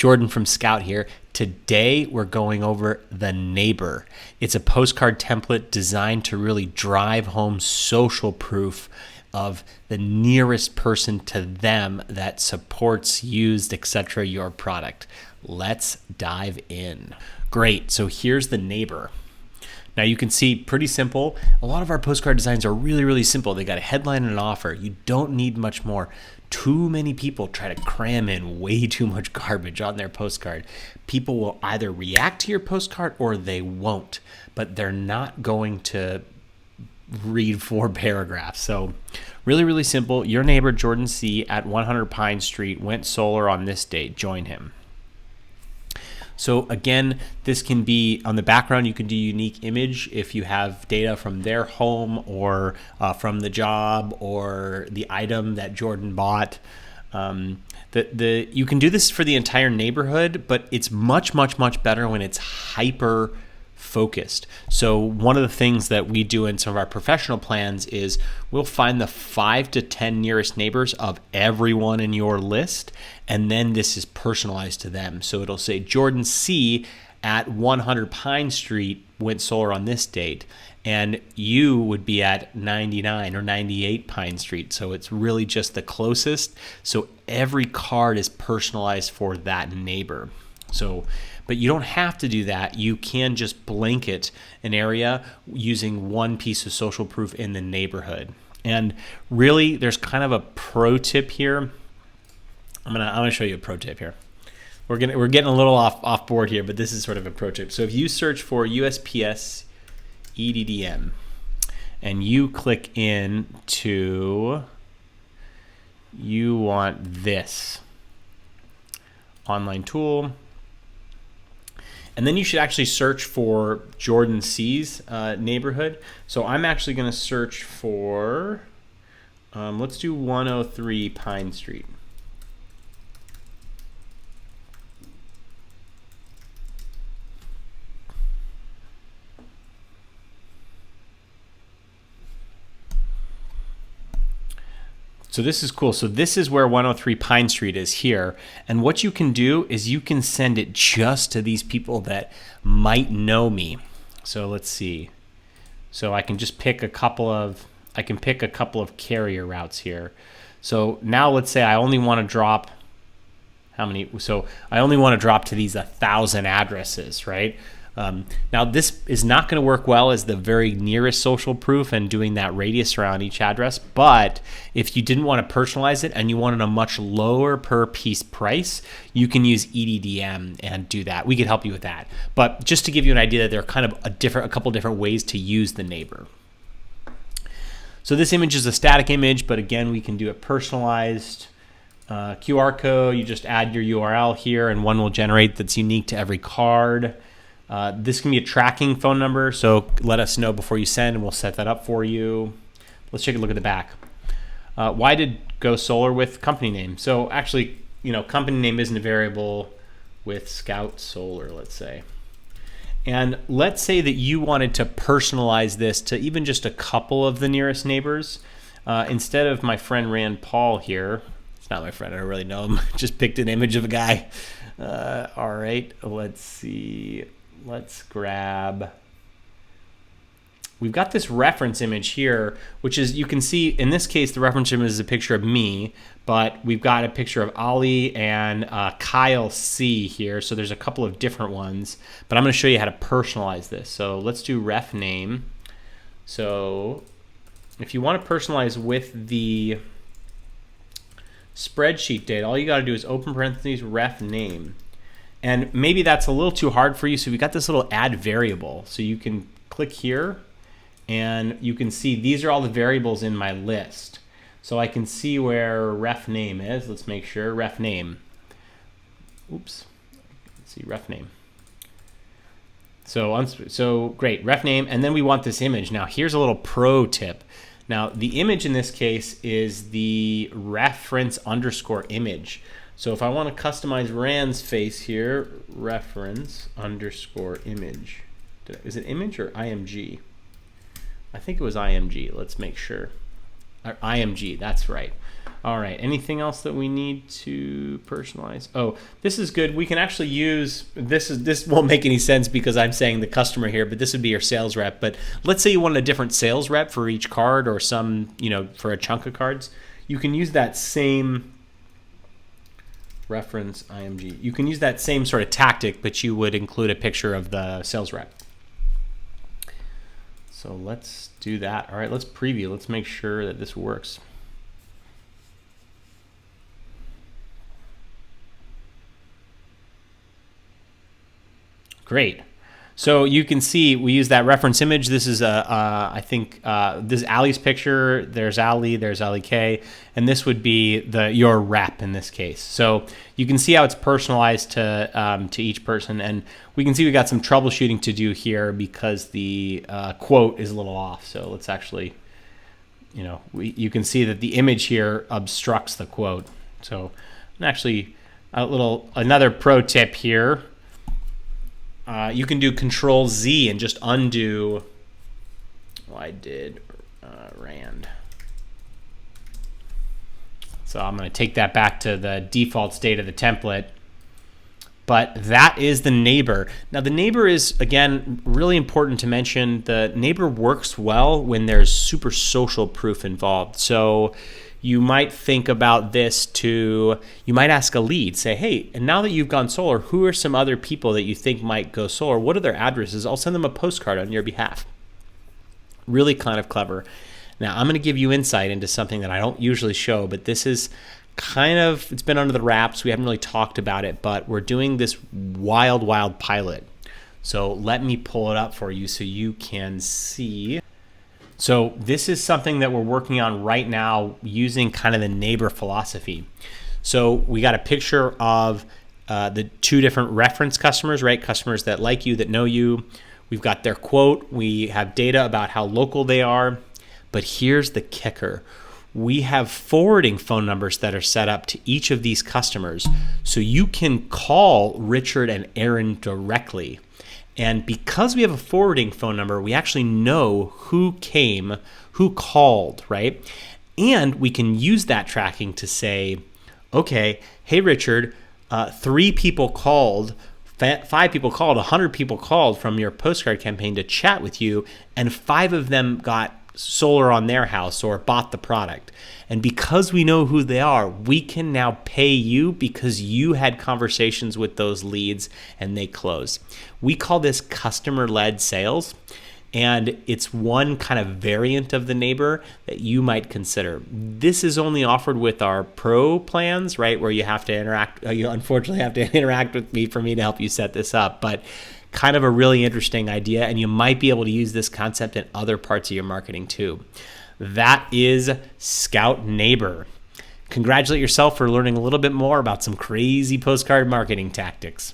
Jordan from Scout here. Today we're going over the neighbor. It's a postcard template designed to really drive home social proof of the nearest person to them that supports, used, etc. your product. Let's dive in. Great, so here's the neighbor. Now you can see, pretty simple. A lot of our postcard designs are really, really simple. They got a headline and an offer. You don't need much more. Too many people try to cram in way too much garbage on their postcard. People will either react to your postcard or they won't, but they're not going to read 4 paragraphs. So really, really simple. Your neighbor, Jordan C. at 100 Pine Street, went solar on this date. Join him. So again, this can be on the background. You can do unique image if you have data from their home or from the job or the item that Jordan bought. You can do this for the entire neighborhood, but it's much, much, much better when it's hyper focused. So one of the things that we do in some of our professional plans is we'll find the 5 to 10 nearest neighbors of everyone in your list, and then this is personalized to them. So it'll say Jordan C. at 100 Pine Street went solar on this date, and you would be at 99 or 98 Pine Street. So it's really just the closest. So every card is personalized for that neighbor. But you don't have to do that. You can just blanket an area using one piece of social proof in the neighborhood. And really, there's kind of a pro tip here. I'm gonna show you a pro tip here. We're getting a little off board here, but this is sort of a pro tip. So if you search for USPS EDDM and you click into, you want this online tool. And then you should actually search for Jordan C's neighborhood. So I'm actually going to search for, let's do 103 Pine Street. So this is cool. So this is where 103 Pine Street is here. And what you can do is you can send it just to these people that might know me. So let's see. So I can just pick a couple of carrier routes here. So now let's say I only want to drop how many? So I only want to drop to these 1,000 addresses, right? Now this is not going to work well as the very nearest social proof and doing that radius around each address. But if you didn't want to personalize it and you wanted a much lower per piece price, you can use EDDM and do that. We could help you with that. But just to give you an idea, there are kind of a couple different ways to use the neighbor. So this image is a static image, but again, we can do it personalized. QR code, you just add your URL here and one will generate that's unique to every card. This can be a tracking phone number, so let us know before you send and we'll set that up for you. Let's take a look at the back. Why did go solar with company name? So actually, company name isn't a variable with Scout Solar, let's say. And let's say that you wanted to personalize this to even just a couple of the nearest neighbors. Instead of my friend Rand Paul here, it's not my friend, I don't really know him, just picked an image of a guy. All right, let's see. Let's grab, we've got this reference image here, which is, you can see in this case, the reference image is a picture of me, but we've got a picture of Ali and Kyle C here. So there's a couple of different ones, but I'm going to show you how to personalize this. So let's do ref name. So if you want to personalize with the spreadsheet data, all you got to do is open parentheses, ref name. And maybe that's a little too hard for you, so we got this little add variable. So you can click here, and you can see these are all the variables in my list. So I can see where ref name is. Let's make sure, ref name. Oops, let's see, ref name. So great, ref name, and then we want this image. Now here's a little pro tip. Now the image in this case is the reference underscore image. So if I want to customize Rand's face here, reference underscore image. Is it image or IMG? I think it was IMG. Let's make sure. IMG, that's right. All right, anything else that we need to personalize? Oh, this is good. We can actually use, this won't make any sense because I'm saying the customer here, but this would be your sales rep. But let's say you wanted a different sales rep for each card or some, for a chunk of cards. You can use that same reference IMG. You can use that same sort of tactic, but you would include a picture of the sales rep. So let's do that. All right, let's preview. Let's make sure that this works. Great. So you can see we use that reference image. This is I think this is Ali's picture. There's Ali. There's Ali K, and this would be your rep in this case. So you can see how it's personalized to each person, and we can see we got some troubleshooting to do here because the quote is a little off. So let's actually, you can see that the image here obstructs the quote. So actually, another pro tip here. You can do Control Z and just undo. Well, I did Rand. So I'm going to take that back to the default state of the template. But that is the neighbor. Now the neighbor is, again, really important to mention. The neighbor works well when there's super social proof involved. So you might think about this you might ask a lead, say, hey, and now that you've gone solar, who are some other people that you think might go solar? What are their addresses? I'll send them a postcard on your behalf. Really kind of clever. Now, I'm going to give you insight into something that I don't usually show, but this is it's been under the wraps. We haven't really talked about it, but we're doing this wild pilot. So let me pull it up for you so you can see. So this is something that we're working on right now using kind of the neighbor philosophy. So we got a picture of the two different reference customers, right? Customers that like you, that know you. We've got their quote. We have data about how local they are. But here's the kicker. We have forwarding phone numbers that are set up to each of these customers. So you can call Richard and Aaron directly. And because we have a forwarding phone number, we actually know who called, right? And we can use that tracking to say, okay, hey, Richard, 3 people called, 5 people called, 100 people called from your postcard campaign to chat with you, and 5 of them got solar on their house or bought the product. And because we know who they are, we can now pay you because you had conversations with those leads and they closed. We call this customer-led sales, and it's one kind of variant of the neighbor that you might consider. This is only offered with our pro plans, right, where you have to interact. You unfortunately have to interact with me for me to help you set this up, but kind of a really interesting idea, and you might be able to use this concept in other parts of your marketing too. That is Scout Neighbor. Congratulate yourself for learning a little bit more about some crazy postcard marketing tactics.